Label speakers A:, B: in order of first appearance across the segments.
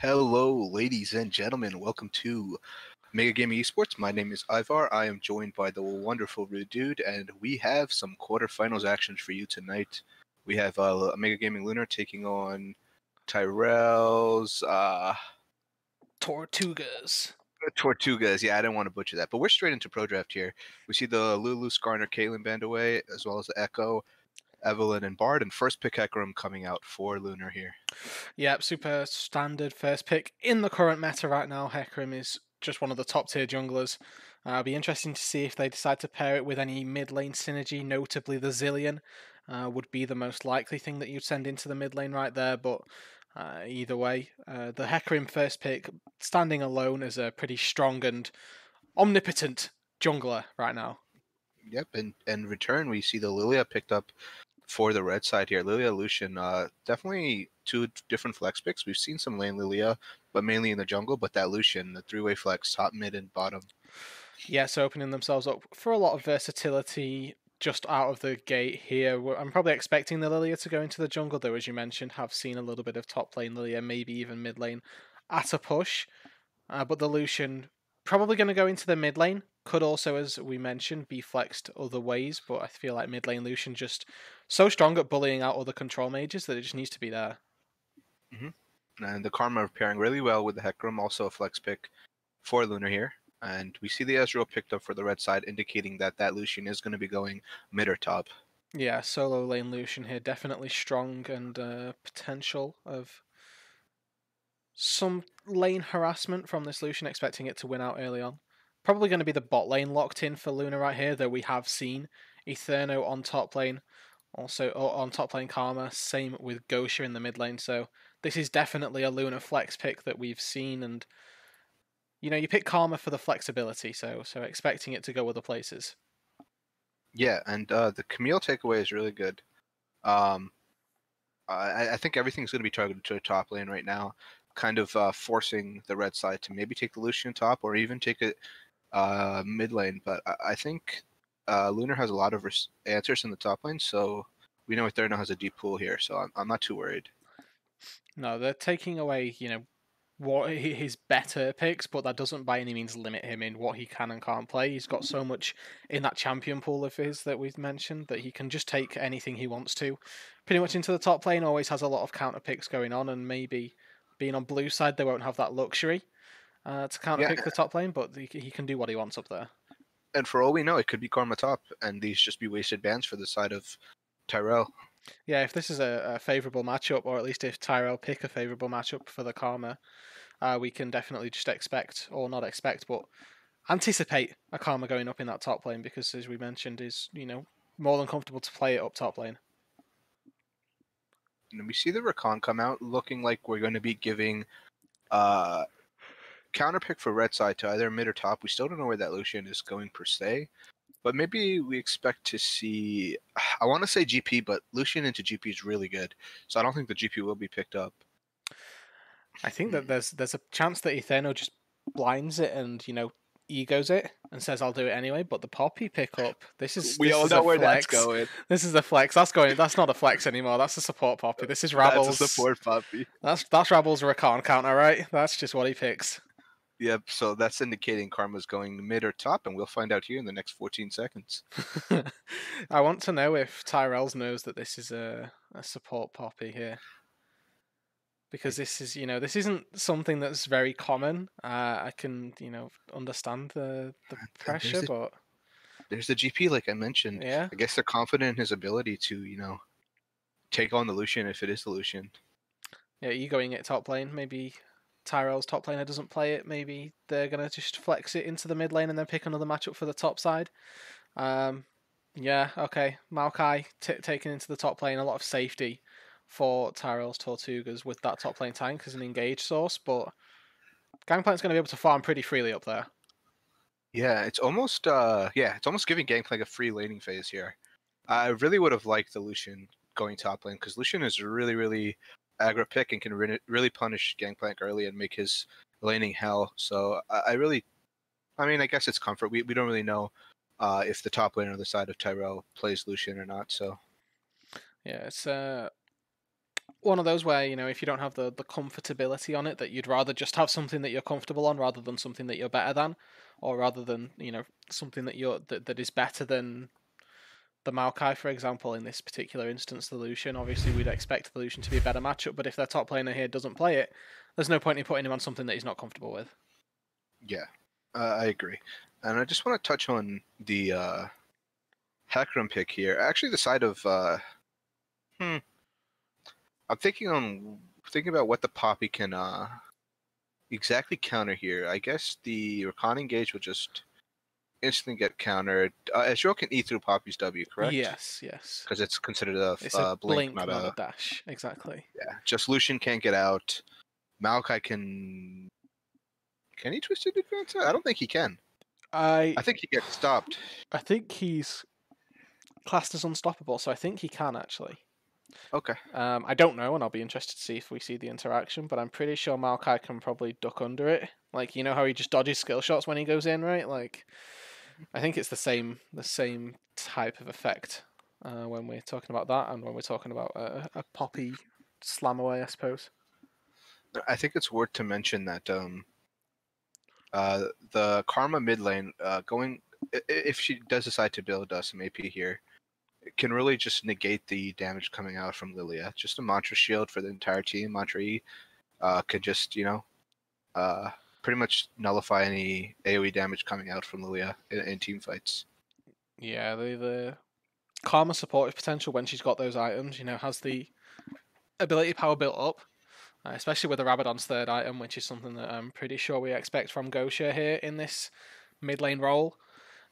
A: Hello, ladies and gentlemen. Welcome to Mega Gaming Esports. My name is Ivar. I am joined by the wonderful Rude Dude, and we have some quarterfinals actions for you tonight. We have Mega Gaming Lunar taking on Tyrell's
B: Tortugas.
A: Tortugas. Yeah, I didn't want to butcher that, but we're straight into Pro Draft here. We see the Lulu, Skarner, Caitlyn band away, as well as the Echo, Evelyn, and Bard, and first pick Hecarim coming out for Lunar here.
B: Yep, super standard first pick. In the current meta right now, Hecarim is just one of the top tier junglers. It'll be interesting to see if they decide to pair it with any mid lane synergy, notably the Zillion would be the most likely thing that you'd send into the mid lane right there, but either way, the Hecarim first pick, standing alone as a pretty strong and omnipotent jungler right now.
A: Yep, and in return, we see the Lilia picked up for the red side here. Lilia, Lucian, definitely two different flex picks. We've seen some lane Lilia, but mainly in the jungle. But that Lucian, the three-way flex, top, mid, and bottom.
B: Yes, opening themselves up for a lot of versatility just out of the gate here. I'm probably expecting the Lilia to go into the jungle, though, as you mentioned, have seen a little bit of top lane Lilia, maybe even mid lane at a push. But the Lucian probably going to go into the mid lane. Could also, as we mentioned, be flexed other ways, but I feel like mid lane Lucian just so strong at bullying out other control mages that it just needs to be there.
A: And the Karma pairing really well with the Hecarim, also a flex pick for Lunar here. And we see the Ezreal picked up for the red side, indicating that that Lucian is going to be going mid or top.
B: Yeah, solo lane Lucian here, definitely strong and potential of some lane harassment from this Lucian, expecting it to win out early on. Probably going to be the bot lane locked in for Luna right here, though we have seen Eterno on top lane, also on top lane Karma, same with Gosha in the mid lane, so this is definitely a Luna flex pick that we've seen, and you pick Karma for the flexibility, so expecting it to go other places.
A: Yeah, and the Camille takeaway is really good. I think everything's going to be targeted to the top lane right now, kind of forcing the red side to maybe take the Lucian top or even take it mid lane. But I think Lunar has a lot of answers in the top lane, so we know Eterno has a deep pool here, so I'm not too worried.
B: No, they're taking away, what his better picks, but that doesn't by any means limit him in what he can and can't play. He's got so much in that champion pool of his that we've mentioned that he can just take anything he wants to. Pretty much into the top lane, always has a lot of counter picks going on, and maybe being on blue side, they won't have that luxury to counter pick the top lane, but he can do what he wants up there.
A: And for all we know, it could be Karma top, and these just be wasted bans for the side of Tyrell.
B: Yeah, if this is a favourable matchup, or at least if Tyrell pick a favourable matchup for the Karma, we can definitely just expect, or not expect, but anticipate a Karma going up in that top lane because, as we mentioned, is more than comfortable to play it up top lane.
A: And we see the Rakan come out looking like we're going to be giving counter pick for red side to either mid or top. We still don't know where that Lucian is going per se, but maybe we expect to see. I want to say GP, but Lucian into GP is really good, so I don't think the GP will be picked up.
B: I think that there's a chance that Eterno just blinds it and egos it and says I'll do it anyway. But the Poppy pickup,
A: We all know where that's going.
B: This is a flex. That's not a flex anymore. That's a support Poppy. This is Rabbles.
A: That's a support Poppy.
B: That's Rabbles Rakan counter, right? That's just what he picks.
A: Yep, so that's indicating Karma's going mid or top, and we'll find out here in the next 14 seconds.
B: I want to know if Tyrell knows that this is a support Poppy here. Because this isn't something that's very common. I can, understand the pressure, but
A: there's the GP, like I mentioned.
B: Yeah.
A: I guess they're confident in his ability to, take on the Lucian if it is the Lucian.
B: Yeah, you going it top lane, maybe Tyrell's top laner doesn't play it, maybe they're going to just flex it into the mid lane and then pick another matchup for the top side. Yeah, okay. Maokai taken into the top lane, a lot of safety for Tyrell's Tortugas with that top lane tank as an engage source, but Gangplank's going to be able to farm pretty freely up there.
A: Yeah, it's almost giving Gangplank a free laning phase here. I really would have liked the Lucian going top lane because Lucian is a really, really aggro pick and can really punish Gangplank early and make his laning hell. So I guess it's comfort. We don't really know if the top lane on the side of Tyrell plays Lucian or not. So
B: yeah, it's one of those where, if you don't have the comfortability on it, that you'd rather just have something that you're comfortable on rather than something that you're better than, or rather than, something that is better than the Maokai, for example, in this particular instance, the Lucian. Obviously, we'd expect the Lucian to be a better matchup, but if their top laner here doesn't play it, there's no point in putting him on something that he's not comfortable with.
A: Yeah, I agree. And I just want to touch on the Hecarim pick here. Actually, the side of I'm thinking about what the Poppy can exactly counter here. I guess the Rakan engage will just instantly get countered. Ezreal can E through Poppy's W, correct?
B: Yes, yes.
A: Because it's considered a
B: It's a
A: blink,
B: blink,
A: not
B: not a
A: a
B: dash. Exactly.
A: yeah. Just Lucian can't get out. Maokai can. Can he Twisted Advance? I don't think he can.
B: I
A: I think he gets stopped.
B: I think he's classed as unstoppable, so I think he can actually.
A: Okay.
B: I don't know, and I'll be interested to see if we see the interaction, but I'm pretty sure Maokai can probably duck under it. Like, you know how he just dodges skill shots when he goes in, right? Like, I think it's the same type of effect when we're talking about that, and when we're talking about a Poppy slam away, I suppose.
A: I think it's worth to mention that the Karma mid lane going if she does decide to build some AP here, it can really just negate the damage coming out from Lilia. Just a mantra shield for the entire team. Mantra E could just pretty much nullify any AoE damage coming out from Lilia in team fights.
B: Yeah, the Karma supportive potential when she's got those items, has the ability power built up, especially with the Rabadon's third item, which is something that I'm pretty sure we expect from Gosha here in this mid lane role.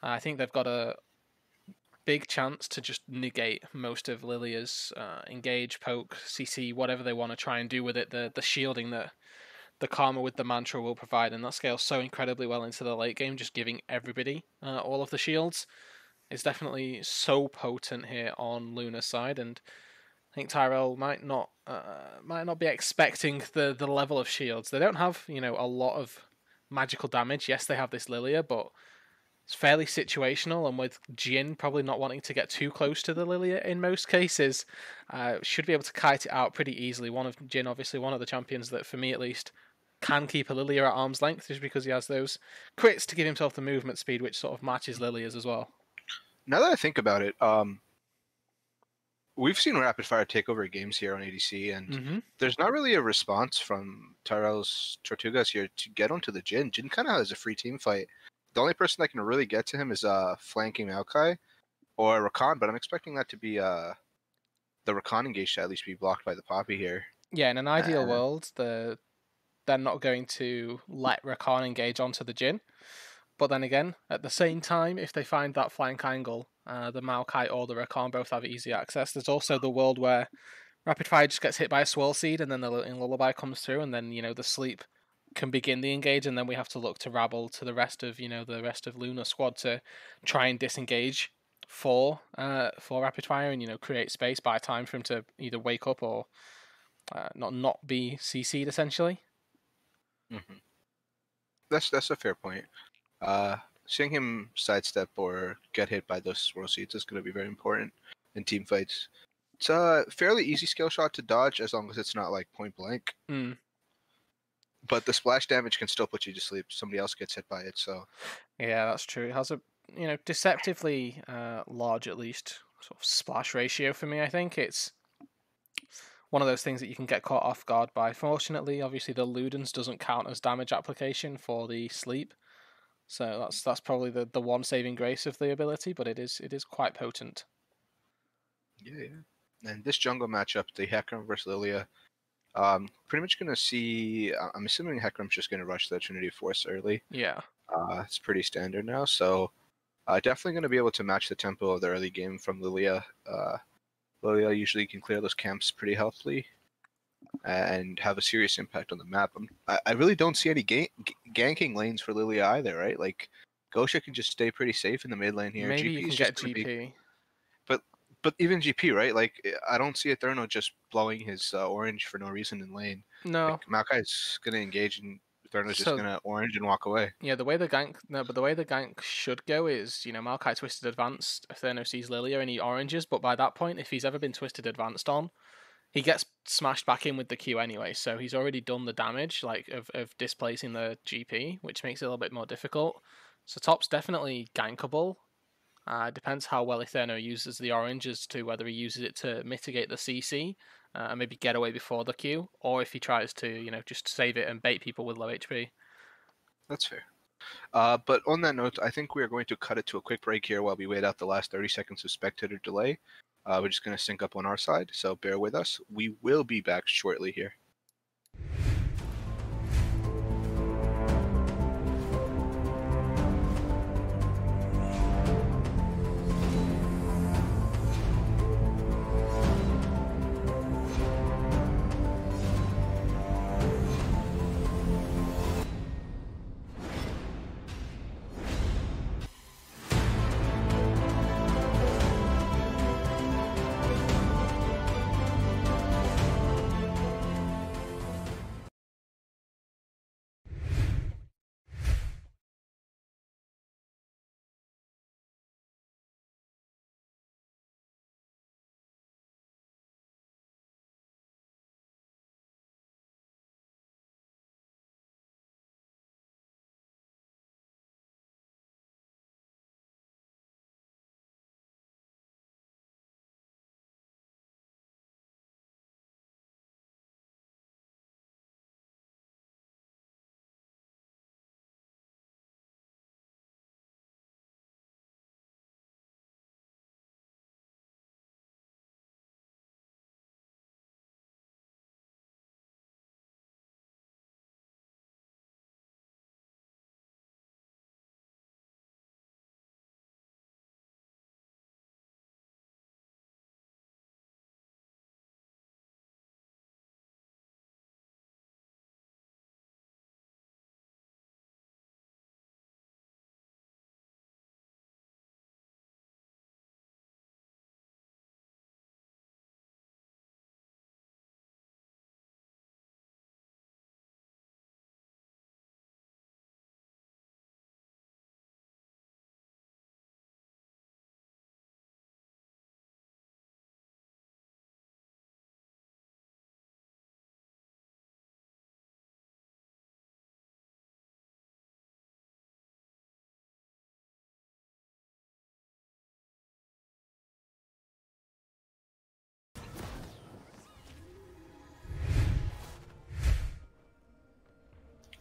B: I think they've got a big chance to just negate most of Lilia's engage, poke, CC, whatever they want to try and do with it. The shielding that the Karma with the mantra will provide, and that scales so incredibly well into the late game, just giving everybody all of the shields. Is definitely so potent here on Lunar's side, and I think Tyrell might not be expecting the level of shields. They don't have a lot of magical damage. Yes, they have this Lilia, but it's fairly situational, and with Jin probably not wanting to get too close to the Lilia in most cases, should be able to kite it out pretty easily. Jin, obviously one of the champions that, for me at least, can keep a Lilia at arm's length, just because he has those crits to give himself the movement speed, which sort of matches Lilia's as well.
A: Now that I think about it, we've seen rapid fire take over games here on ADC, and there's not really a response from Tyrell's Tortugas here to get onto the Jin. Jin kind of has a free team fight. The only person that can really get to him is flanking Maokai or Rakan, but I'm expecting that to be the Rakan engage to at least be blocked by the Poppy here.
B: Yeah, in an ideal world, they're not going to let Rakan engage onto the Jin. But then again, at the same time, if they find that flank angle, the Maokai or the Rakan both have easy access. There's also the world where Rapid Fire just gets hit by a Swirl Seed, and then the Lullaby comes through, and then the sleep can begin the engage, and then we have to look to rabble to the rest of Lunar squad to try and disengage for Rapid Fire and create space, buy time for him to either wake up or not be CC'd essentially.
A: Mm-hmm. That's a fair point. Seeing him sidestep or get hit by those swirl seeds is going to be very important in team fights. It's a fairly easy skill shot to dodge as long as it's not like point blank. But the splash damage can still put you to sleep. Somebody else gets hit by it, so
B: yeah, that's true. It has a deceptively large, at least, sort of splash ratio for me. I think it's one of those things that you can get caught off guard by. Fortunately, obviously, the Ludens doesn't count as damage application for the sleep. So that's probably the one saving grace of the ability, but it is quite potent.
A: Yeah. And this jungle matchup, the Hecarim versus Lilia, pretty much gonna see. I'm assuming Hecarim's just gonna rush the Trinity Force early.
B: Yeah.
A: It's pretty standard now, so definitely gonna be able to match the tempo of the early game from Lilia. Lilia usually can clear those camps pretty healthily and have a serious impact on the map. I really don't see any ganking lanes for Lilia either, right? Like, Gosha can just stay pretty safe in the mid lane here.
B: Maybe
A: GP
B: you can
A: is
B: get
A: just
B: GP.
A: But even GP, right? Like, I don't see Eterno just blowing his orange for no reason in lane.
B: No.
A: Like, Maokai's going to engage and Eterno's just going to orange and walk away.
B: Yeah, the way the gank should go is, Maokai twisted advanced, Eterno sees Lilia and he oranges, but by that point, if he's ever been twisted advanced on, he gets smashed back in with the Q anyway, so he's already done the damage, like of displacing the GP, which makes it a little bit more difficult. So top's definitely gankable. Depends how well Eterno uses the orange as to whether he uses it to mitigate the CC and maybe get away before the Q, or if he tries to, just save it and bait people with low HP.
A: That's fair. But on that note, I think we are going to cut it to a quick break here while we wait out the last 30 seconds of spectator delay. We're just going to sync up on our side, so bear with us. We will be back shortly here.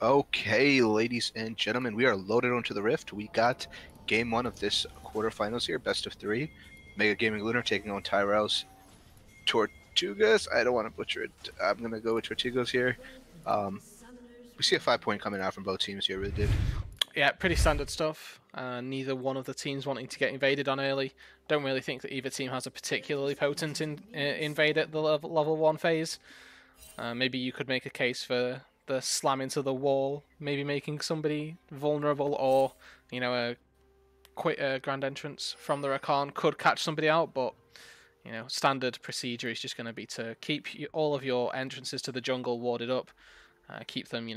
A: Okay, ladies and gentlemen, we are loaded onto the Rift. We got game one of this quarterfinals here, best of three. Mega Gaming Lunar taking on Tyrell's Tortugas. I don't want to butcher it. I'm going to go with Tortugas here. We see a 5-point coming out from both teams here, really did.
B: Yeah, pretty standard stuff. Neither one of the teams wanting to get invaded on early. Don't really think that either team has a particularly potent invade at the level 1 phase. Maybe you could make a case for the slam into the wall, maybe making somebody vulnerable, or a quick grand entrance from the Rakan could catch somebody out. But standard procedure is just going to be to keep all of your entrances to the jungle warded up, keep them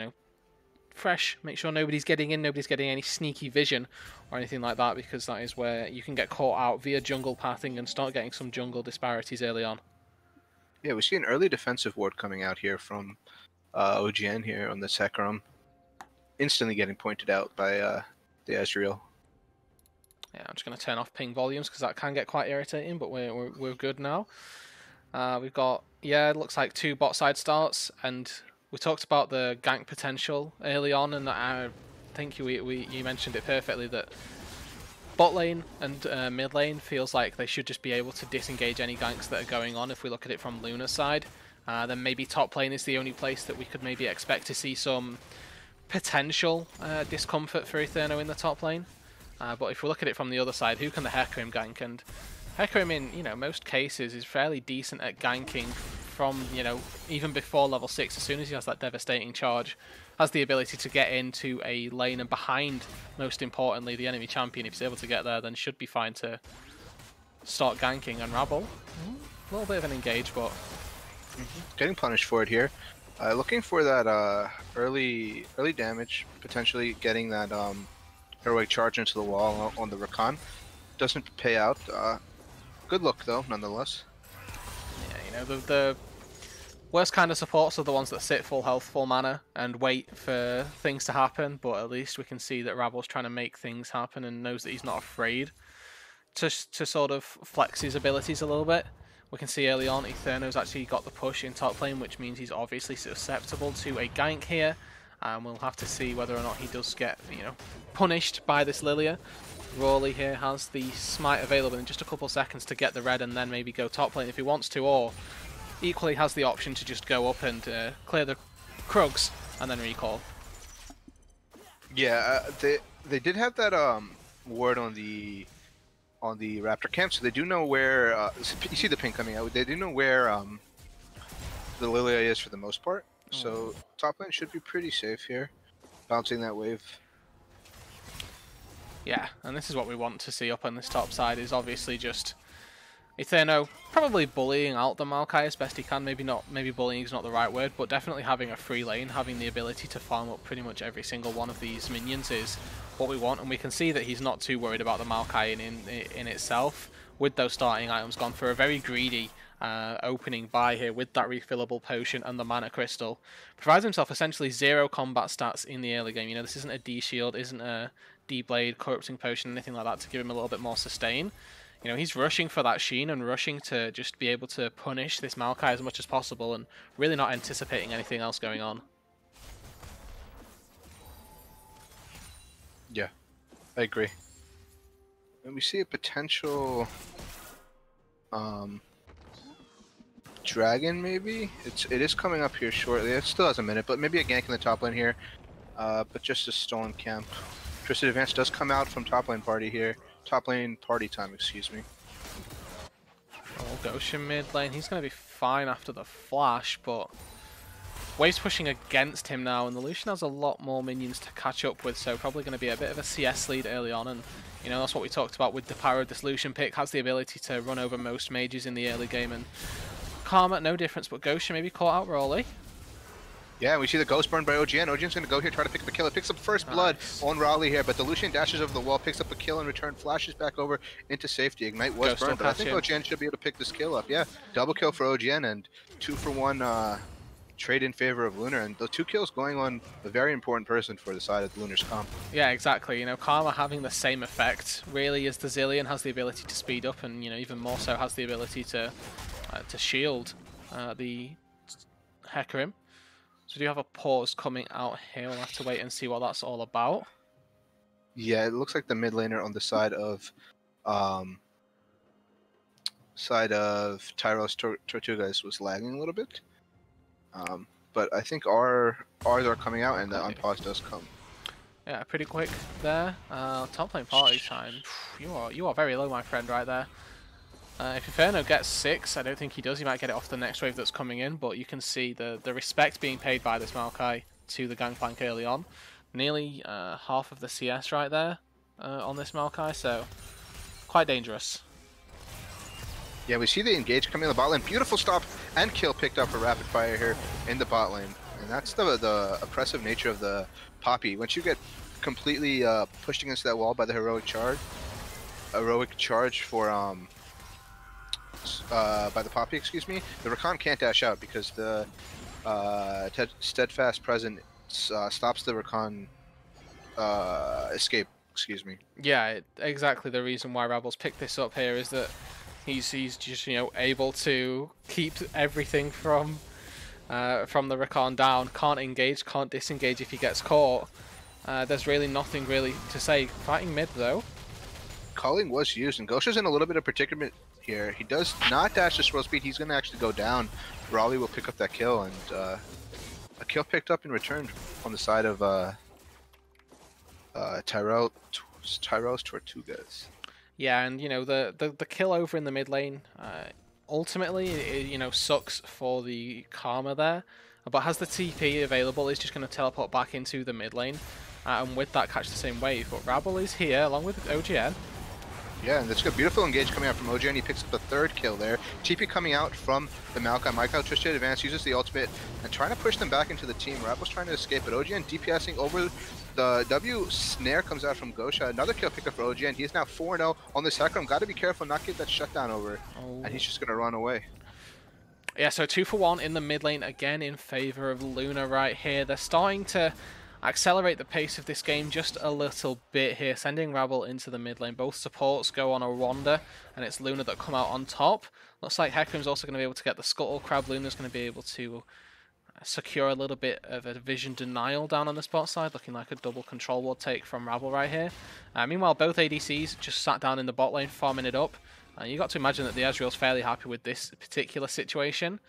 B: fresh, make sure nobody's getting in, nobody's getting any sneaky vision or anything like that, because that is where you can get caught out via jungle pathing and start getting some jungle disparities early on.
A: Yeah, we see an early defensive ward coming out here from OGN here on the Sekram, instantly getting pointed out by the Ezreal.
B: Yeah, I'm just going to turn off ping volumes because that can get quite irritating, but we're good now. We've got, it looks like 2 bot side starts, and we talked about the gank potential early on, and I think you mentioned it perfectly, that bot lane and mid lane feels like they should just be able to disengage any ganks that are going on if we look at it from Lunar's side. Then maybe top lane is the only place that we could maybe expect to see some potential discomfort for Eterno in the top lane. But if we look at it from the other side, who can the Hecarim gank? And Hecarim in most cases is fairly decent at ganking from even before level 6. As soon as he has that devastating charge, has the ability to get into a lane and behind, most importantly, the enemy champion. If he's able to get there, then should be fine to start ganking. And Rabble, a little bit of an engage, but
A: getting punished for it here. Looking for that early damage, potentially getting that heroic charge into the wall on the Rakan. Doesn't pay out. Good look though, nonetheless.
B: Yeah, the Worst kind of supports are the ones that sit full health, full mana, and wait for things to happen, but at least we can see that Rabble's trying to make things happen and knows that he's not afraid to sort of flex his abilities a little bit. We can see early on Eterno's actually got the push in top lane, which means he's obviously susceptible to a gank here, and we'll have to see whether or not he does get, you know, punished by this Lilia. Rawley here has the smite available in just a couple seconds to get the red and then maybe go top lane if he wants to, or equally has the option to just go up and clear the Krugs and then recall.
A: Yeah, they did have that ward on the Raptor camp, so they do know where. You see the ping coming out. They do know where the Lilia is for the most part. So top lane should be pretty safe here, bouncing that wave.
B: Yeah, and this is what we want to see up on this top side, is obviously just Eterno probably bullying out the Maokai as best he can. Maybe bullying is not the right word, but definitely having a free lane, having the ability to farm up pretty much every single one of these minions is what we want, and we can see that he's not too worried about the Maokai in itself, with those starting items gone for a very greedy opening buy here with that refillable potion and the mana crystal. Provides himself essentially 0 combat stats in the early game. You know, this isn't a D shield, isn't a D blade, corrupting potion, anything like that to give him a little bit more sustain. You know, he's rushing for that Sheen and rushing to just be able to punish this Maokai as much as possible and really not anticipating anything else going on.
A: Yeah, I agree. And we see a potential dragon, maybe? It is coming up here shortly. It still has a minute, but maybe a gank in the top lane here. But just a stolen camp. Twisted Advance does come out from top lane party here. Top lane party time, excuse me.
B: Oh, Goshen mid lane. He's going to be fine after the flash, but Wave's pushing against him now, and the Lucian has a lot more minions to catch up with, so probably going to be a bit of a CS lead early on, and you know, that's what we talked about with the power of this Lucian pick. Has the ability to run over most mages in the early game, and Karma, no difference, but Goshen maybe caught out Rawley.
A: Yeah, we see the ghost burn by OGN. OGN's going to go here, try to pick up a kill. It picks up first blood on Raleigh here, but the Lucian dashes over the wall, picks up a kill in return, flashes back over into safety. Ignite was burned, but I think OGN should be able to pick this kill up. Yeah, double kill for OGN and 2-for-1 trade in favor of Lunar, and the 2 kills going on a very important person for the side of Lunar's comp.
B: Yeah, exactly. You know, Karma having the same effect really as the Zillion, has the ability to speed up, and you know, even more so has the ability to shield the Hecarim. So we do have a pause coming out here. We'll have to wait and see what that's all about.
A: Yeah, it looks like the mid laner on the side of Tyrell's Tortugas was lagging a little bit. But I think ours are coming out, and the unpause does come.
B: Yeah, pretty quick there. Top lane party time. You are very low, my friend, right there. If Inferno gets 6, I don't think he does. He might get it off the next wave that's coming in, but you can see the respect being paid by this Maokai to the Gangplank early on. Nearly half of the CS right there on this Maokai, so quite dangerous.
A: Yeah, we see the engage coming in the bot lane. Beautiful stop and kill picked up for rapid fire here in the bot lane. And that's the oppressive nature of the Poppy. Once you get completely pushed against that wall by the heroic charge for by the Poppy, excuse me, the Rakan can't dash out because the steadfast presence stops the Rakan escape, excuse me.
B: Yeah, exactly the reason why Rebels picked this up here is that he's just, you know, able to keep everything from the Rakan down. Can't engage, can't disengage if he gets caught. There's really nothing really to say. Fighting mid though.
A: Calling was used, and Gosha's in a little bit of predicament here. He does not dash to swirl speed. He's going to actually go down. Raleigh will pick up that kill, and a kill picked up in return on the side of Tyrell's Tortugas.
B: Yeah, and you know, the kill over in the mid lane ultimately it, you know, sucks for the Karma there, but has the TP available, is just going to teleport back into the mid lane, and with that catch the same wave. But Rabble is here along with OGN.
A: Yeah, and it's a beautiful engage coming out from OGN. He picks up the 3rd kill there. TP coming out from the Maokai. Maokai Twisted Advance uses the ultimate and trying to push them back into the team. Rabble's trying to escape, but OGN DPSing over the W. Snare comes out from Gosha. Another kill pickup for OGN. He's now 4-0 on this Hecarim. Got to be careful not get that shutdown over. And he's just going to run away.
B: Yeah, so 2-for-1 in the mid lane again in favor of Lunar right here. They're starting to accelerate the pace of this game just a little bit here, sending Rabble into the mid lane. Both supports go on a wander, and it's Lunar that come out on top. Looks like Hecarim's also going to be able to get the Scuttle Crab. Lunar's going to be able to secure a little bit of a vision denial down on the spot side, looking like a double control ward take from Rabble right here. Meanwhile, both ADCs just sat down in the bot lane, farming it up. You got to imagine that the Ezreal's fairly happy with this particular situation.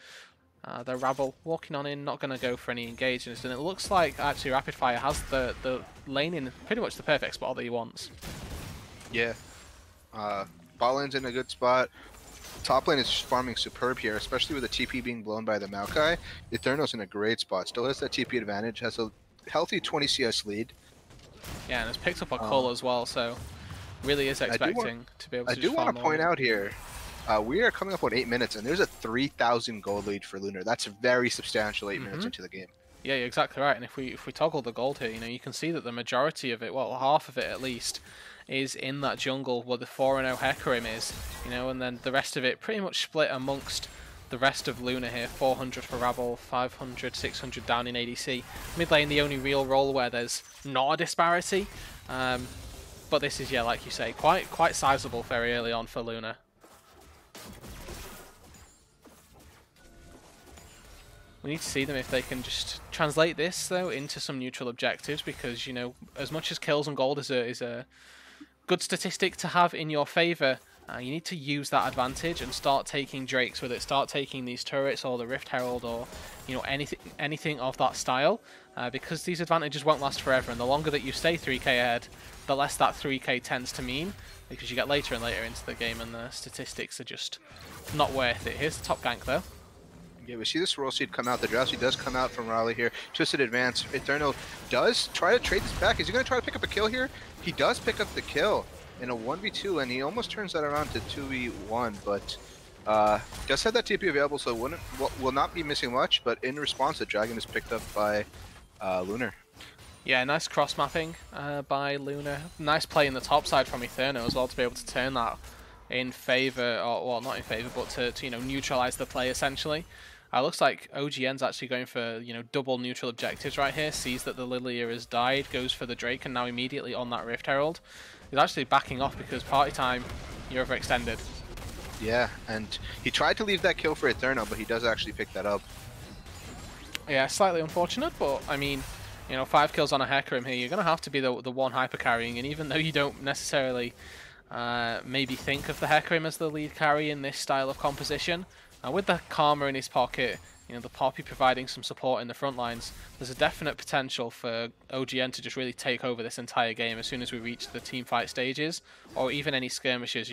B: The Rabble walking on in, not going to go for any engagements, and it looks like actually Rapid Fire has the lane in pretty much the perfect spot that he wants.
A: Yeah. Bot lane's in a good spot. Top lane is farming superb here, especially with the TP being blown by the Maokai. Eterno's in a great spot. Still has that TP advantage, has a healthy 20 CS lead.
B: Yeah, and has picked up a cull as well, so really is expecting to be able to
A: I do want to point out here, we are coming up on 8 minutes, and there's a 3,000 gold lead for Lunar. That's a very substantial 8 minutes into the game.
B: Yeah, you're exactly right. And if we toggle the gold here, you can see that the majority of it, well, half of it at least, is in that jungle where the 4-0 Hecarim is. And then the rest of it pretty much split amongst the rest of Lunar here. 400 for Rabble, 500, 600 down in ADC. Mid lane, the only real role where there's not a disparity. But this is, yeah, like you say, quite sizable very early on for Lunar. We need to see them if they can just translate this, though, into some neutral objectives, because, as much as kills and gold is a good statistic to have in your favour, you need to use that advantage and start taking Drakes with it, start taking these turrets or the Rift Herald or, anything of that style, because these advantages won't last forever, and the longer that you stay 3k ahead, the less that 3k tends to mean, because you get later and later into the game and the statistics are just not worth it. Here's the top gank, though.
A: Yeah, we see this Royal Seed come out. The Drowsy does come out from Raleigh here. Twisted advance. Eterno does try to trade this back. Is he going to try to pick up a kill here? He does pick up the kill in a 1v2, and he almost turns that around to 2v1, but does have that TP available, so will not be missing much, but in response, the Dragon is picked up by Lunar.
B: Yeah, nice cross-mapping by Lunar. Nice play in the top side from Eterno as well to be able to turn that in favour, or well, not in favour, but to neutralise the play essentially. Looks like OGN's actually going for double neutral objectives right here. Sees that the Lilia has died, goes for the Drake, and now immediately on that Rift Herald. He's actually backing off because party time, you're overextended.
A: Yeah, and he tried to leave that kill for Eterno, but he does actually pick that up.
B: Yeah, slightly unfortunate, but I mean, 5 kills on a Hecarim here, you're going to have to be the one hyper carrying, and even though you don't necessarily maybe think of the Hecarim as the lead carry in this style of composition, with the Karma in his pocket, the Poppy providing some support in the front lines, there's a definite potential for OGN to just really take over this entire game as soon as we reach the team fight stages, or even any skirmishes,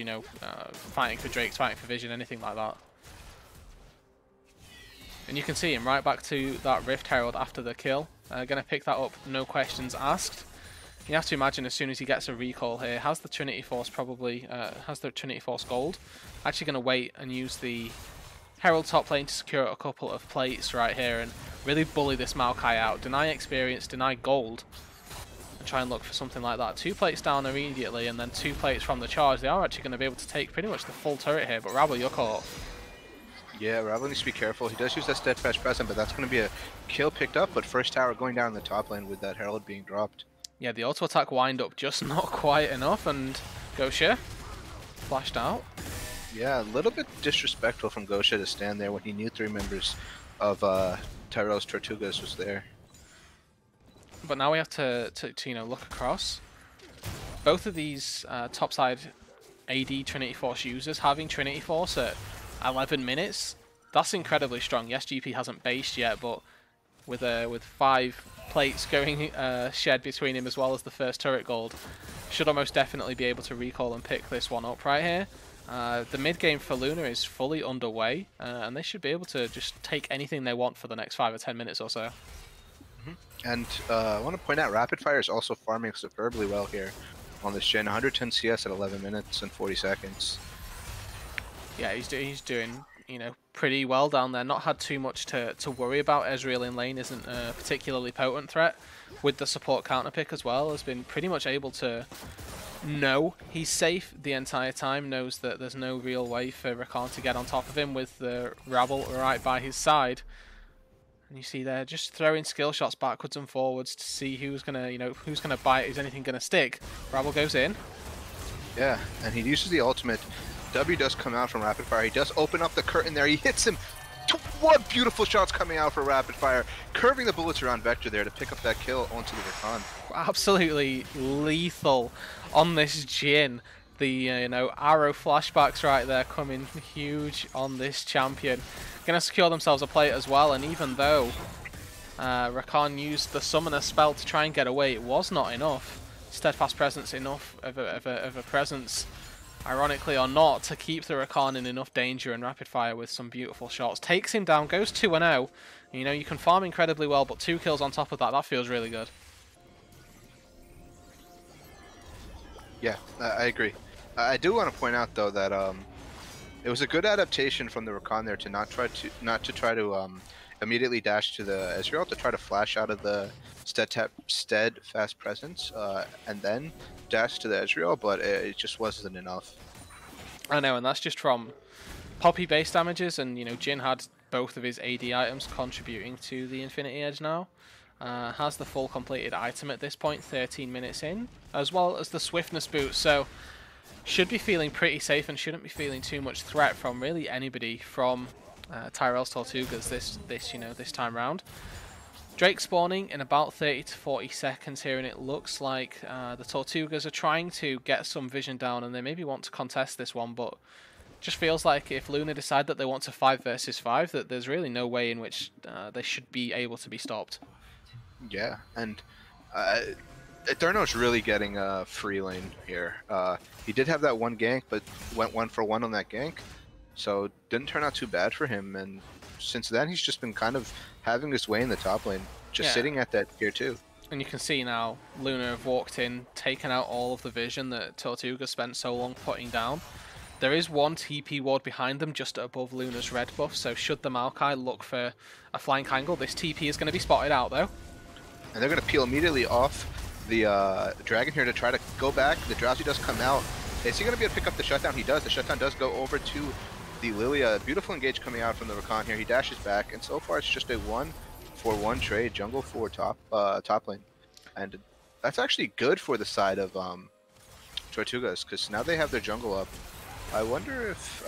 B: fighting for Drakes, fighting for Vision, anything like that. And you can see him right back to that Rift Herald after the kill. Going to pick that up, no questions asked. You have to imagine as soon as he gets a recall here, has the Trinity Force probably, has the Trinity Force gold. Actually going to wait and use the Herald top lane to secure a couple of plates right here and really bully this Maokai out. Deny experience, deny gold, and try and look for something like that. 2 plates down immediately and then 2 plates from the charge. They are actually going to be able to take pretty much the full turret here, but Rabble, you're caught.
A: Yeah, Rabble needs to be careful. He does use that Steadfast Present, but that's going to be a kill picked up, but first tower going down the top lane with that Herald being dropped.
B: Yeah, the auto attack wind up just not quite enough, and Gosha flashed out.
A: Yeah, a little bit disrespectful from Gosha to stand there when he knew 3 members of Tyrell's Tortugas was there.
B: But now we have to look across. Both of these topside AD Trinity Force users having Trinity Force at 11 minutes, that's incredibly strong. Yes, GP hasn't based yet, but with 5 plates going shed between him as well as the first turret gold, should almost definitely be able to recall and pick this one up right here. The mid game for Lunar is fully underway, and they should be able to just take anything they want for the next 5 or 10 minutes or so.
A: And I want to point out, Rapid Fire is also farming superbly well here on this gen. 110 CS at 11 minutes and 40 seconds.
B: Yeah, he's doing pretty well down there. Not had too much to worry about. Ezreal in lane isn't a particularly potent threat. With the support counter pick as well, has been pretty much able to know he's safe the entire time, knows that there's no real way for Rakan to get on top of him with the Rabble right by his side. And you see there, just throwing skill shots backwards and forwards to see who's gonna, who's gonna bite, is anything gonna stick. Rabble goes in.
A: Yeah, and he uses the ultimate. W does come out from rapid fire. He does open up the curtain there. He hits him. What beautiful shots coming out for rapid fire, curving the bullets around Vector there to pick up that kill onto the Rakan.
B: Absolutely lethal on this Jhin. The arrow flashbacks right there coming huge on this champion. Gonna secure themselves a plate as well, and even though Rakan used the summoner spell to try and get away, it was not enough. Steadfast presence enough of a presence, ironically or not, to keep the Rakan in enough danger, and rapid fire with some beautiful shots takes him down, goes 2-0. You can farm incredibly well, but 2 kills on top of that feels really good.
A: Yeah, I agree. I do want to point out though that it was a good adaptation from the Rakan there to not to try to immediately dash to the Ezreal, to try to flash out of the steadfast presence and then dash to the Ezreal, but it just wasn't enough.
B: I know, and that's just from Poppy base damages, and Jhin had both of his AD items contributing to the Infinity Edge now. Has the full completed item at this point, 13 minutes in, as well as the Swiftness boot, so should be feeling pretty safe and shouldn't be feeling too much threat from really anybody from Tyrell's Tortugas this time round. Drake spawning in about 30 to 40 seconds here, and it looks like the Tortugas are trying to get some vision down, and they maybe want to contest this one, but just feels like if Lunar decide that they want to 5 versus 5, that there's really no way in which they should be able to be stopped.
A: Yeah, and Eterno's really getting a free lane here. He did have that one gank, but went 1-for-1 on that gank, so didn't turn out too bad for him. And since then, he's just been kind of having his way in the top lane, just sitting at that tier 2.
B: And you can see now, Lunar have walked in, taken out all of the vision that Tortuga spent so long putting down. There is one TP ward behind them just above Lunar's red buff, so should the Maokai look for a flank angle, this TP is going to be spotted out though.
A: And they're going to peel immediately off the dragon here to try to go back. The Drowsy does come out. Is he going to be able to pick up the shutdown? He does. The shutdown does go over to the Lilia. Beautiful engage coming out from the Rakan here. He dashes back, and so far it's just a 1-for-1 trade, jungle for top lane. And that's actually good for the side of Tortugas, because now they have their jungle up. I wonder if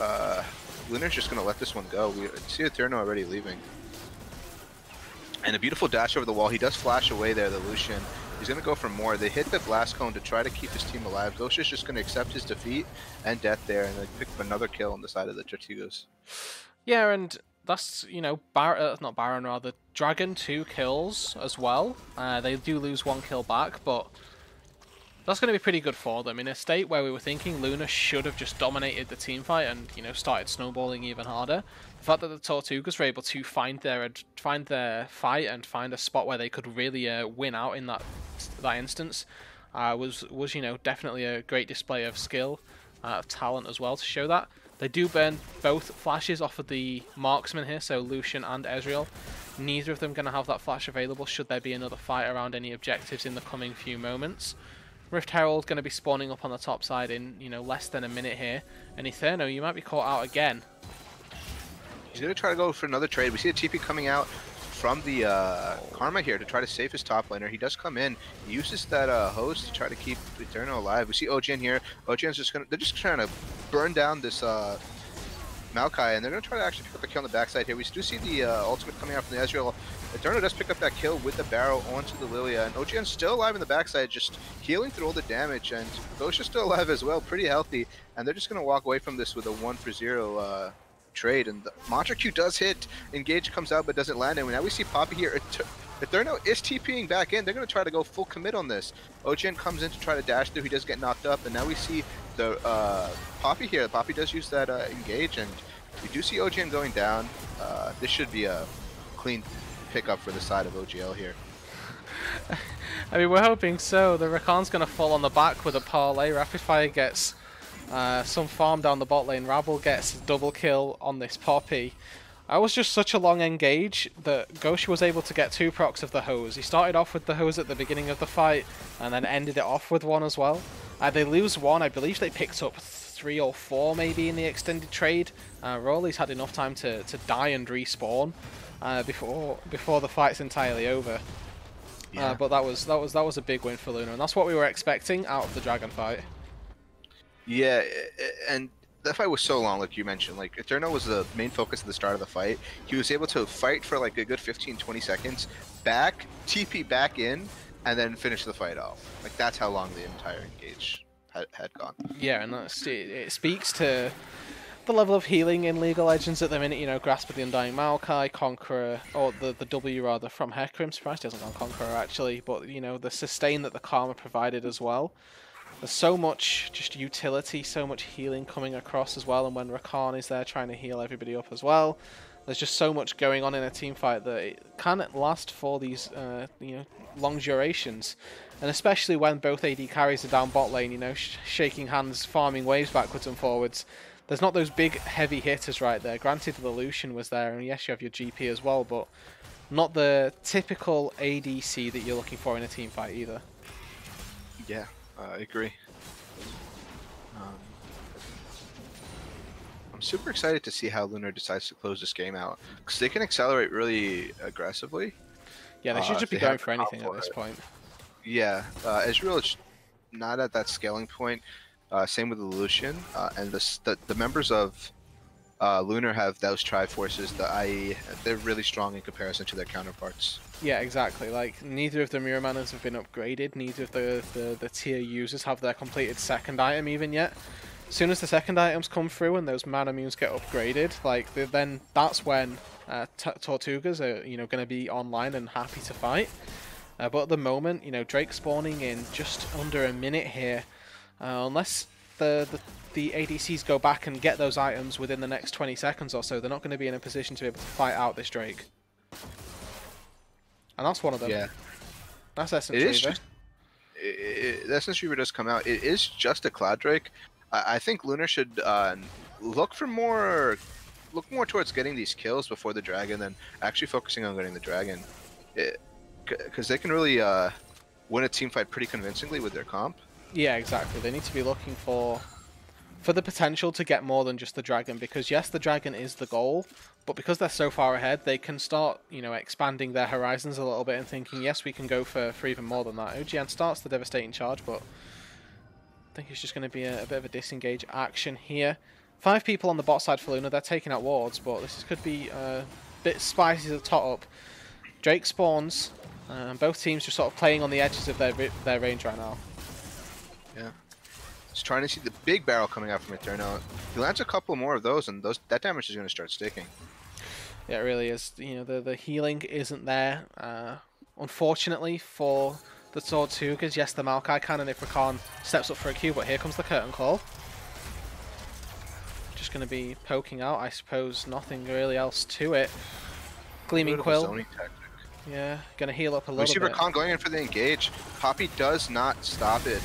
A: Lunar's just going to let this one go. We see Eterno already leaving. And a beautiful dash over the wall. He does flash away there, the Lucian. He's going to go for more. They hit the blast cone to try to keep his team alive. Gosha's just going to accept his defeat and death there, and then pick up another kill on the side of the Tortugas.
B: Yeah, and that's, not Baron, rather, Dragon 2 kills as well. They do lose 1 kill back, but that's going to be pretty good for them. In a state where we were thinking Lunar should have just dominated the team fight and, started snowballing even harder, the fact that the Tortugas were able to find their fight and find a spot where they could really win out in that instance was definitely a great display of skill, of talent as well to show that. They do burn both flashes off of the marksman here, so Lucian and Ezreal. Neither of them going to have that flash available should there be another fight around any objectives in the coming few moments. Rift Herald going to be spawning up on the top side in, less than a minute here. And Eterno, you might be caught out again.
A: He's going to try to go for another trade. We see a TP coming out from the Karma here to try to save his top laner. He does come in. He uses that hose to try to keep Eterno alive. We see OGN here. OGN's they're just trying to burn down this Maokai, and they're going to try to actually pick up the kill on the backside here. We do see the ultimate coming out from the Ezreal. Eterno does pick up that kill with the barrow onto the Lilia, and OGN's still alive in the backside, just healing through all the damage, and Gosha's still alive as well, pretty healthy, and they're just going to walk away from this with a 1-for-0 trade, and the Mantra Q does hit. Engage comes out but doesn't land, and now we see Poppy here. Eterno is TPing back in. They're going to try to go full commit on this. OGN comes in to try to dash through. He does get knocked up, and now we see the Poppy here. Poppy does use that engage, and we do see OGN going down. This should be a clean pickup for the side of OGL here.
B: I mean, we're hoping so. The Rakan's going to fall on the back with a parlay. Rapid Fire gets some farm down the bot lane. Rabble gets a double kill on this Poppy. I was just such a long engage that Gosha was able to get 2 procs of the hose. He started off with the hose at the beginning of the fight, and then ended it off with 1 as well. They lose 1, I believe they picked up 3 or 4 maybe in the extended trade. Rawley's had enough time to die and respawn before the fight's entirely over.
A: Yeah.
B: But that was a big win for Lunar, and that's what we were expecting out of the Dragon fight.
A: Yeah, and that fight was so long, like you mentioned. Like, Eterno was the main focus at the start of the fight. He was able to fight for like a good 15-20 seconds, back, TP back in, and then finish the fight off. Like, that's how long the entire engage had gone.
B: Yeah, and it speaks to the level of healing in League of Legends at the minute. You know, Grasp of the Undying Maokai, Conqueror, or the W rather, from Hecarim. I'm surprised he hasn't gone Conqueror actually, but you know, the sustain that the Karma provided as well. There's so much just utility, so much healing coming across as well, and when Rakan is there trying to heal everybody up as well, there's just so much going on in a team fight that it can last for these you know, long durations. And especially when both AD carries are down bot lane, you know, shaking hands, farming waves backwards and forwards. There's not those big heavy hitters right there. Granted, the Lucian was there, and yes, you have your GP as well, but not the typical ADC that you're looking for in a team fight either.
A: Yeah. I agree. I'm super excited to see how Lunar decides to close this game out, because they can accelerate really aggressively.
B: Yeah, they should just be going for anything at this point.
A: Yeah, Israel is not at that scaling point. Same with the Lucian, and the members of Lunar have those Triforces, the IE. They're really strong in comparison to their counterparts.
B: Yeah, exactly. Like, neither of the Mirror Manas have been upgraded. Neither of the tier users have their completed second item even yet. As soon as the second items come through and those mana moons get upgraded, like, then that's when Tortugas are, you know, going to be online and happy to fight. But at the moment, you know, Drake spawning in just under a minute here. Unless the ADCs go back and get those items within the next 20 seconds or so, they're not going to be in a position to be able to fight out this Drake. And that's one of them.
A: Yeah.
B: That's Essence
A: It is
B: Reaver.
A: The Essence Reaver does come out. It is just a Cloud Drake. I think Lunar should look more towards getting these kills before the Dragon than actually focusing on getting the Dragon. Because they can really win a team fight pretty convincingly with their comp.
B: Yeah, exactly. They need to be looking for the potential to get more than just the Dragon, because yes, the Dragon is the goal, but because they're so far ahead, they can start, you know, expanding their horizons a little bit and thinking, yes, we can go for even more than that. OGN starts the devastating charge, but I think it's just going to be a bit of a disengage action here. 5 people on the bot side for Lunar. They're taking out wards, but this could be a bit spicy to top up. Drake spawns, both teams just sort of playing on the edges of their range right now.
A: Yeah. Just trying to see the big barrel coming out from Eterno. If he lands a couple more of those, and that damage is going to start sticking.
B: Yeah, it really is. You know, the healing isn't there. Unfortunately for the Tortugas, yes, the Maokai cannon if Rakan steps up for a Q, but here comes the Curtain Call. Just going to be poking out, I suppose. Nothing really else to it. Gleaming Quill. Yeah, going to heal up a little bit.
A: We see Rakan going in for the engage. Poppy does not stop it,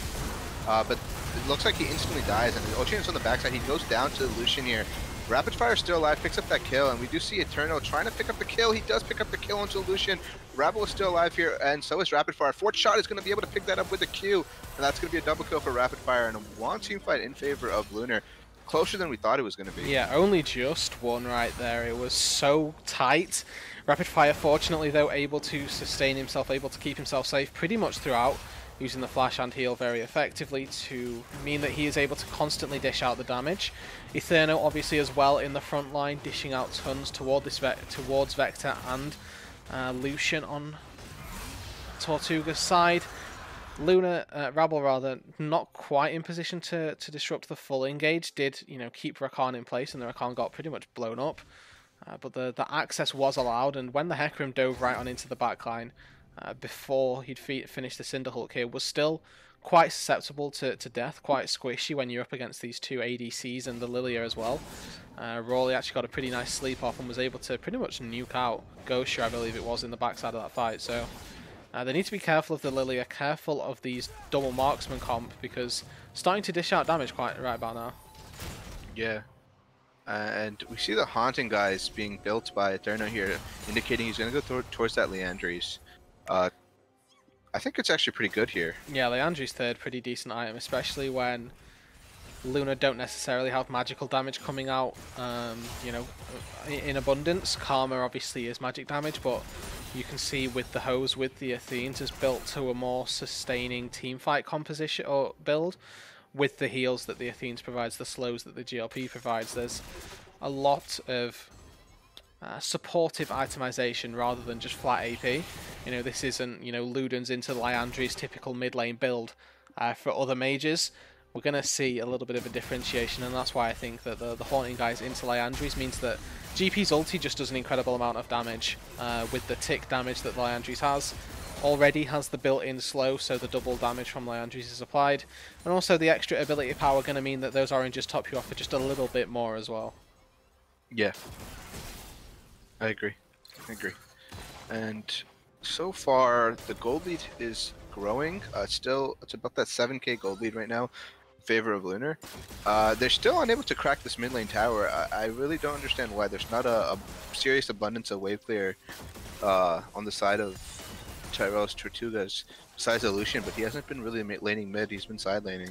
A: but it looks like he instantly dies, and Ocean's on the backside. He goes down to the Lucian here. Rapid Fire still alive, picks up that kill, and we do see Eterno trying to pick up the kill. He does pick up the kill onto Lucian. Rabble is still alive here, and so is Rapid Fire. Fourth shot is going to be able to pick that up with a Q, and that's going to be a double kill for Rapid Fire, and a one team fight in favor of Lunar. Closer than we thought it was going to be.
B: Yeah, only just one right there. It was so tight. Rapid Fire, fortunately, though, able to sustain himself, able to keep himself safe pretty much throughout, using the flash and heal very effectively to mean that he is able to constantly dish out the damage. Eterno, obviously, as well in the front line, dishing out tons towards Vector and Lucian on Tortuga's side. Lunar, Rabble rather, not quite in position to disrupt the full engage. Did, you know, keep Rakan in place, and the Rakan got pretty much blown up. But the access was allowed, and when the Hecarim dove right on into the backline before he'd finished the Cinderhulk here, was still quite susceptible to death, quite squishy when you're up against these two ADCs and the Lilia as well. Rawley actually got a pretty nice sleep off and was able to pretty much nuke out Gosha, I believe it was, in the backside of that fight. So they need to be careful of the Lilia, careful of these double marksman comp, because starting to dish out damage quite right about now.
A: Yeah. And we see the Haunting guys being built by Tyrell here, indicating he's going to go towards that Leandries. I think it's actually pretty good here.
B: Yeah, Leandri's third, pretty decent item, especially when Lunar don't necessarily have magical damage coming out, you know, in abundance. Karma obviously is magic damage, but you can see with the hose, with the Athenes, is built to a more sustaining teamfight composition or build. With the heals that the Athenes provides, the slows that the GLP provides, there's a lot of supportive itemization rather than just flat AP. You know, this isn't, you know, Ludens into Liandry's typical mid lane build for other mages. We're going to see a little bit of a differentiation, and that's why I think that the Haunting guys into Liandry's means that GP's ulti just does an incredible amount of damage with the tick damage that Liandry's has. Already has the built-in slow, so the double damage from Liandry's is applied, and also the extra ability power going to mean that those oranges top you off for just a little bit more as well.
A: Yeah, I agree. And so far, the gold lead is growing. It's about that 7k gold lead right now in favor of Lunar. They're still unable to crack this mid lane tower. I really don't understand why. There's not a serious abundance of wave clear on the side of Tyrell's Tortugas, besides the Lucian, but he hasn't been really laning mid, he's been side laning.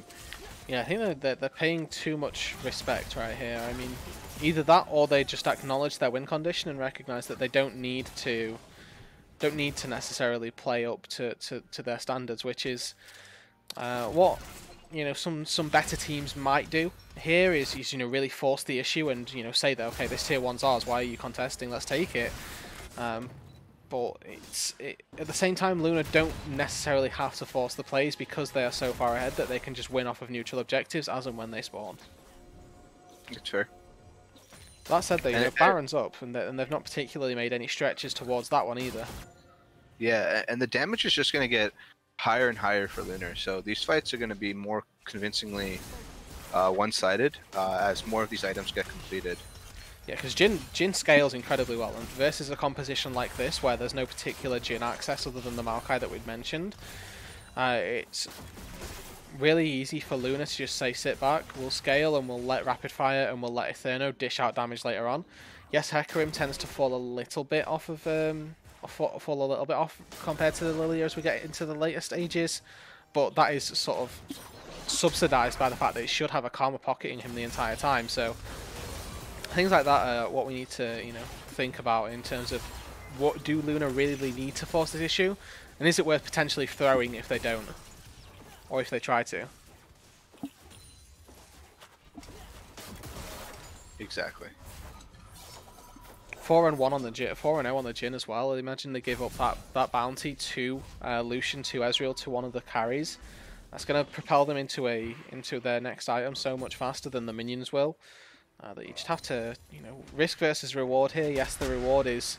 B: Yeah, I think they're paying too much respect right here. I mean, either that or they just acknowledge their win condition and recognize that they don't need to necessarily play up to their standards, which is what, you know, some better teams might do here is you know, really force the issue and, you know, say that, okay, this tier 1's ours, why are you contesting, let's take it. But at the same time, Lunar don't necessarily have to force the plays because they are so far ahead that they can just win off of neutral objectives as and when they spawn.
A: That's fair.
B: That said, though, you know, Baron's up, and they've not particularly made any stretches towards that one either.
A: Yeah, and the damage is just going to get higher and higher for Lunar, so these fights are going to be more convincingly one-sided as more of these items get completed.
B: Yeah, because Jhin scales incredibly well, and versus a composition like this, where there's no particular Jhin access other than the Maokai that we'd mentioned, it's really easy for Lunar to just say, sit back, we'll scale, and we'll let Rapid Fire, and we'll let Eterno dish out damage later on. Yes, Hecarim tends to fall a little bit off of, fall a little bit off compared to the Lilia as we get into the later stages, but that is sort of subsidized by the fact that it should have a Karma pocketing him the entire time, so things like that are what we need to, you know, think about in terms of what do Lunar really need to force this issue, and is it worth potentially throwing if they don't, or if they try to.
A: Exactly.
B: 4-1 on the Jhin, 4-0 on the Jhin as well. I imagine they give up that bounty to Lucian, to Ezreal, to one of the carries. That's going to propel them into their next item so much faster than the minions will. That you just have to, you know, risk versus reward here. Yes, the reward is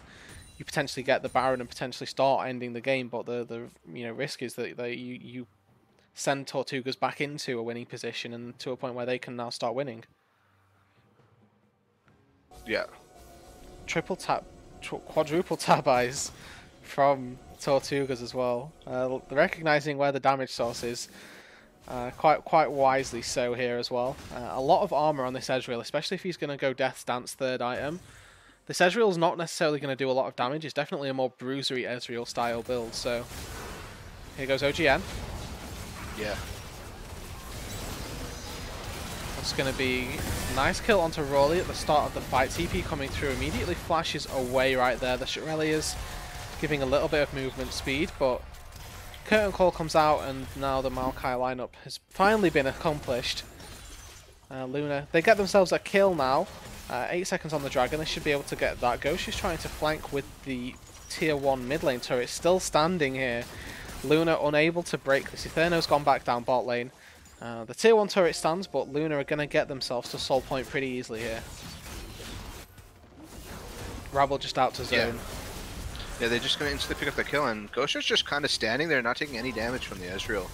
B: you potentially get the Baron and potentially start ending the game, but the you know, risk is that you send Tortugas back into a winning position and to a point where they can now start winning.
A: Yeah.
B: Triple tap, quadruple tab eyes from Tortugas as well. Recognizing where the damage source is. Quite wisely so here as well. A lot of armor on this Ezreal, especially if he's going to go Death's Dance third item. This Ezreal's not necessarily going to do a lot of damage. It's definitely a more bruisery Ezreal style build. So here goes OGN.
A: Yeah.
B: That's going to be a nice kill onto Rolly at the start of the fight. TP coming through immediately flashes away right there. The Shurelya's giving a little bit of movement speed, but Curtain Call comes out, and now the Maokai lineup has finally been accomplished. Lunar, they get themselves a kill now. 8 seconds on the Dragon, they should be able to get that. Ghost is trying to flank with the tier 1 mid lane turret, still standing here. Lunar unable to break this. Eterno's gone back down bot lane. The tier 1 turret stands, but Lunar are going to get themselves to soul point pretty easily here. Rabble just out to zone.
A: Yeah. Yeah, they're just going to instantly pick up the kill, and Ghoster's just kind of standing there, not taking any damage from the Ezreal.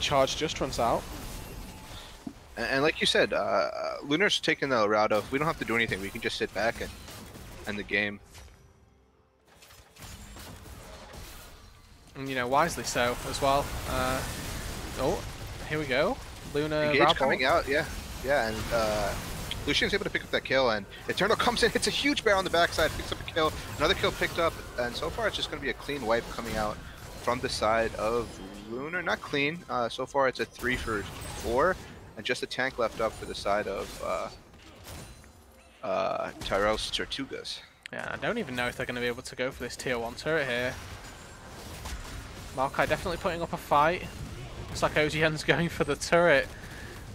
B: Charge just runs out.
A: And like you said, Lunar's taking the route of, we don't have to do anything, we can just sit back and end the game.
B: And, you know, wisely so as well. Oh, here we go. Lunar
A: Engage
B: Rabble.
A: coming out, yeah. Yeah, and Lucian's able to pick up that kill, and Eternal comes in, hits a huge bear on the backside, picks up a kill, another kill picked up, and so far it's just going to be a clean wipe coming out from the side of Lunar. Not clean, so far it's a 3 for 4, and just a tank left up for the side of Tyrell's Tortugas.
B: Yeah, I don't even know if they're going to be able to go for this tier 1 turret here. Maokai definitely putting up a fight. Looks like OGN's going for the turret.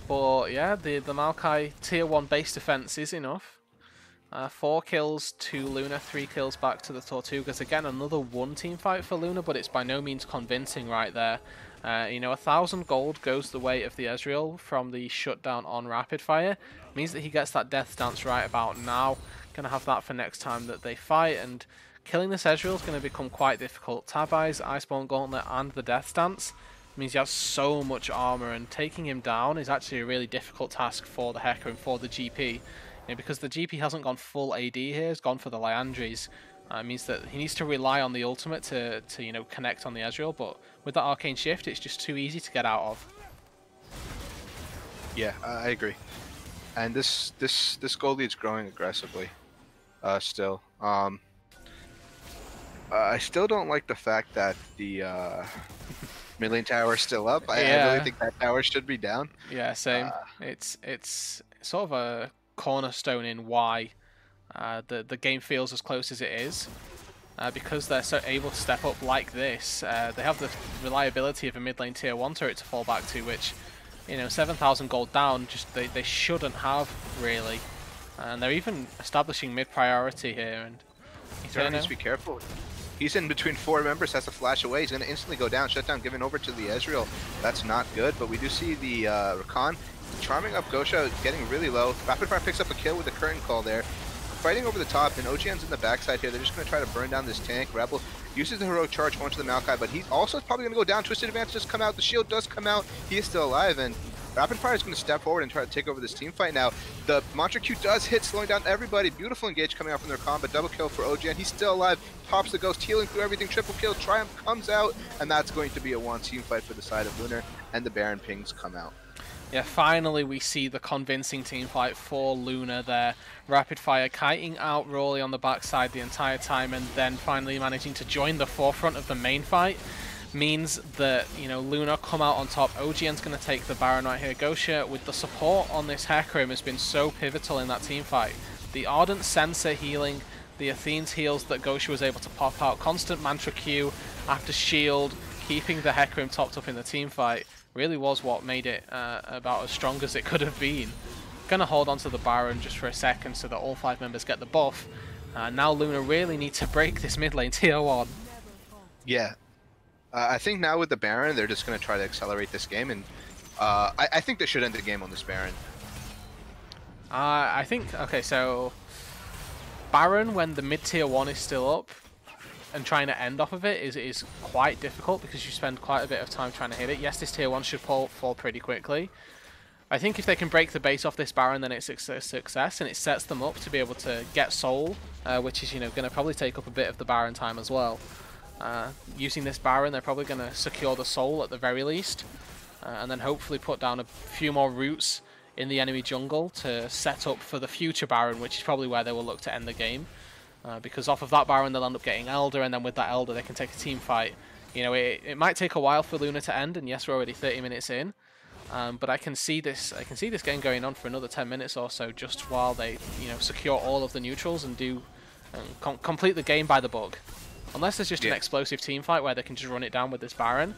B: But yeah, the Maokai tier 1 base defense is enough. 4 kills to Lunar, 3 kills back to the Tortugas. Again, another one team fight for Lunar, but it's by no means convincing right there. You know, 1,000 gold goes the way of the Ezreal from the shutdown on rapid fire. Means that he gets that death stance right about now. Gonna have that for next time that they fight, and killing this Ezreal is going to become quite difficult. Tab Eyes, Iceborne Gauntlet, and the death stance means you have so much armor, and taking him down is actually a really difficult task for the Hecarim, for the GP. You know, because the GP hasn't gone full AD here, he's gone for the Liandry's. It means that he needs to rely on the ultimate to you know, connect on the Ezreal, but with that arcane shift, it's just too easy to get out of.
A: Yeah, I agree. And this gold lead's growing aggressively. Still. I still don't like the fact that the mid lane tower is still up. I really think that tower should be down.
B: Yeah, same. It's sort of a cornerstone in why the game feels as close as it is. Because they're so able to step up like this, they have the reliability of a mid lane tier 1 turret to fall back to, which, you know, 7,000 gold down, just they shouldn't have, really. And they're even establishing mid priority here. And
A: Eternal needs to be careful. He's in between 4 members, has to flash away. He's going to instantly go down, shut down, given over to the Ezreal. That's not good, but we do see the Rakan charming up Gosha, getting really low. Rapid Fire picks up a kill with the curtain call there. Fighting over the top, and OGN's in the backside here. They're just going to try to burn down this tank. Rebel uses the heroic charge onto the Maokai, but he's also probably going to go down. Twisted Advance does come out. The shield does come out. He is still alive, and Rapid Fire is going to step forward and try to take over this team fight now. The Mantra Q does hit, slowing down everybody. Beautiful engage coming out from their combat. Double kill for OGN. He's still alive. Pops the Ghost, healing through everything. Triple kill. Triumph comes out, and that's going to be a one team fight for the side of Lunar, and the Baron pings come out.
B: Yeah, finally we see the convincing team fight for Lunar there. Rapid Fire kiting out Rolly on the backside the entire time, and then finally managing to join the forefront of the main fight means that, you know, Lunar come out on top. OGN's going to take the Baron right here. Gosha, with the support on this Hecarim, has been so pivotal in that team fight. The Ardent Sensor healing, the Athene's heals that Gosha was able to pop out, constant Mantra Q after shield, keeping the Hecarim topped up in the team fight, really was what made it about as strong as it could have been. Gonna hold on to the Baron just for a second so that all 5 members get the buff. Now Lunar really need to break this mid lane tier 1.
A: Yeah. I think now with the Baron, they're just going to try to accelerate this game, and I think they should end the game on this Baron.
B: I think, okay, so Baron, when the mid tier 1 is still up, and trying to end off of it is quite difficult because you spend quite a bit of time trying to hit it. Yes, this tier 1 should fall pretty quickly. I think if they can break the base off this Baron, then it's a success, and it sets them up to be able to get Soul, which is, you know, going to probably take up a bit of the Baron time as well. Using this Baron, they're probably going to secure the Soul at the very least, and then hopefully put down a few more roots in the enemy jungle to set up for the future Baron, which is probably where they will look to end the game. Because off of that Baron, they'll end up getting Elder, and then with that Elder, they can take a team fight. You know, it might take a while for Lunar to end, and yes, we're already 30 minutes in. But I can see this game going on for another 10 minutes or so, just while they, you know, secure all of the neutrals and do complete the game by the book. Unless there's just an explosive team fight where they can just run it down with this Baron,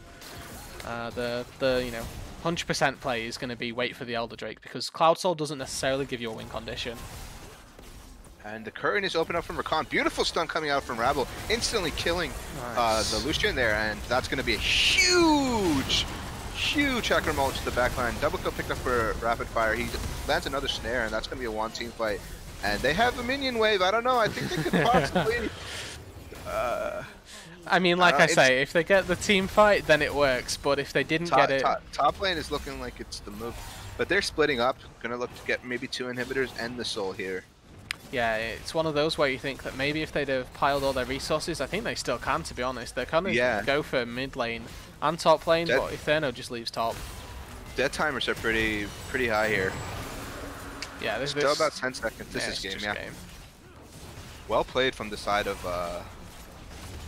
B: the you know, 100% play is going to be wait for the Elder Drake, because Cloud Soul doesn't necessarily give you a win condition.
A: And the curtain is open up from Rakan. Beautiful stun coming out from Rabble, instantly killing the Lucian there, and that's going to be a huge Chakra Mulch to the backline. Double kill picked up for Rapid Fire. He lands another snare, and that's going to be a one team fight. And they have a minion wave. I don't know. I think they could possibly...
B: I mean, like I say, if they get the team fight, then it works. But if they didn't get it...
A: Top lane is looking like it's the move. But they're splitting up. Going to look to get maybe 2 inhibitors and the Soul here.
B: Yeah, it's one of those where you think that maybe if they'd have piled all their resources, I think they still can, to be honest. They're kind of go for mid lane and top lane, but Inferno just leaves top.
A: dead timers are pretty high here.
B: Yeah,
A: Still about 10 seconds. This
B: yeah,
A: is
B: it's
A: game,
B: just
A: yeah.
B: game.
A: Well played from the side of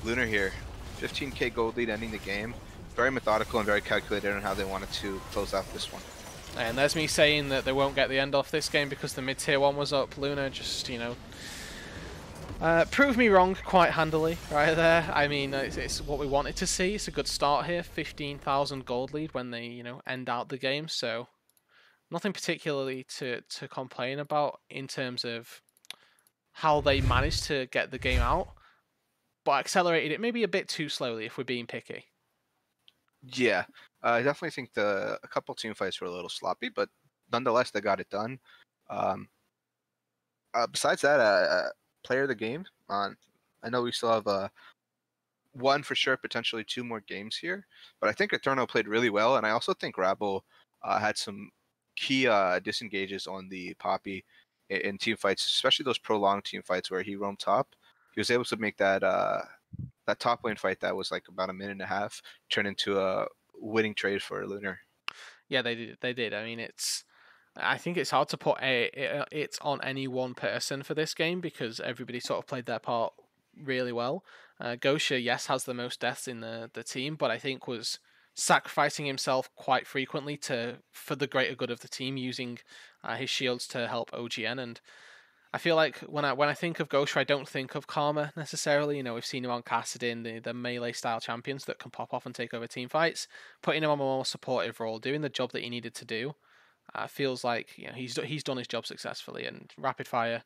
A: Lunar here. 15k gold lead ending the game. Very methodical and very calculated on how they wanted to close out this one.
B: And there's me saying that they won't get the end off this game because the mid-tier one was up. Lunar just, you know, proved me wrong quite handily right there. I mean, it's what we wanted to see. It's a good start here. 15,000 gold lead when they, you know, end out the game. So nothing particularly to complain about in terms of how they managed to get the game out, but accelerated it maybe a bit too slowly if we're being picky.
A: Yeah, I definitely think a couple team fights were a little sloppy, but nonetheless they got it done. Um, besides that, player of the game. I know we still have one for sure, potentially two more games here, but I think Eternal played really well, and I also think Rabble had some key disengages on the Poppy in team fights, especially those prolonged team fights where he roamed top. He was able to make that top lane fight that was like about a minute and a half turn into a winning trade for Lunar.
B: Yeah, they did. They did. I mean, I think it's hard to put it on any one person for this game because everybody sort of played their part really well. Gosha, yes, has the most deaths in the team, but I think was sacrificing himself quite frequently for the greater good of the team, using his shields to help OGN. And I feel like when I think of Gosha, I don't think of Karma necessarily. You know, we've seen him on Kassadin, the melee style champions that can pop off and take over team fights. Putting him on a more supportive role, doing the job that he needed to do, feels like, you know, he's done his job successfully. And rapid fire,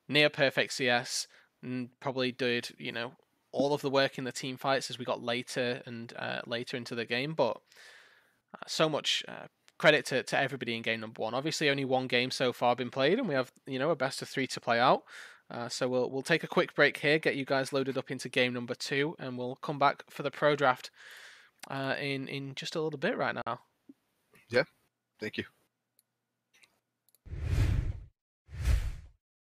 B: near perfect CS, and probably did, you know, all of the work in the team fights as we got later and later into the game. But so much credit to everybody in game number one. Obviously, only one game so far been played, and we have, you know, a best of three to play out. So we'll take a quick break here, get you guys loaded up into game number two, and we'll come back for the pro draft in just a little bit right now.
A: Yeah, thank you.